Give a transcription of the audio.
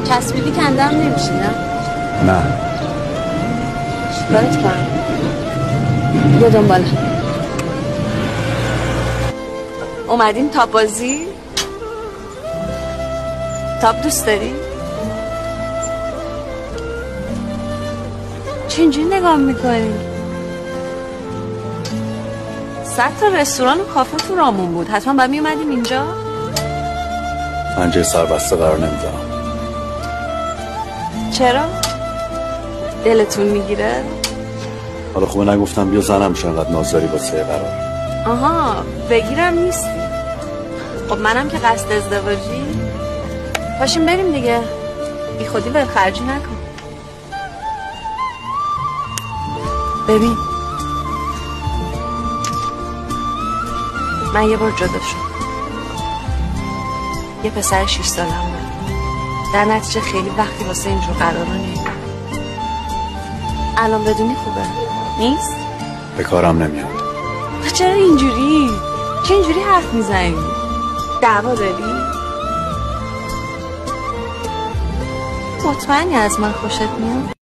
چسبیدی کندم نمیشی نه چیکارت کنم؟ بیا دنباله. اومدین تاب بازی؟ تاب دوست داری؟ چه اینجوری نگاه میکنی؟ 100 تا رستوران و کافه تو رامون بود، حتما باید میومدیم اینجا؟ من جای سربسته قرار نمیذارم. چرا؟ دلتون میگیره؟ حالا خوبه نگفتم بیا زنم شو انقدر ناز داری واسه قرار. آها بگیرم نیستی. خب منم که قصد ازدواجی. پاشیم بریم دیگه، بی خودی ولخرجی نکن. ببین من یه بار جدا شدم، یه پسر 6 سالم بود، در نتیجه خیلی وقتی واسه اینجور قرارا نمیدم. الان بدونی خوبه نیست؟ به کارم نمیاد. چرا اینجوری؟ چه اینجوری حرف میزنی؟ دعوا داری؟ مطمئنی از من خوشت میاد؟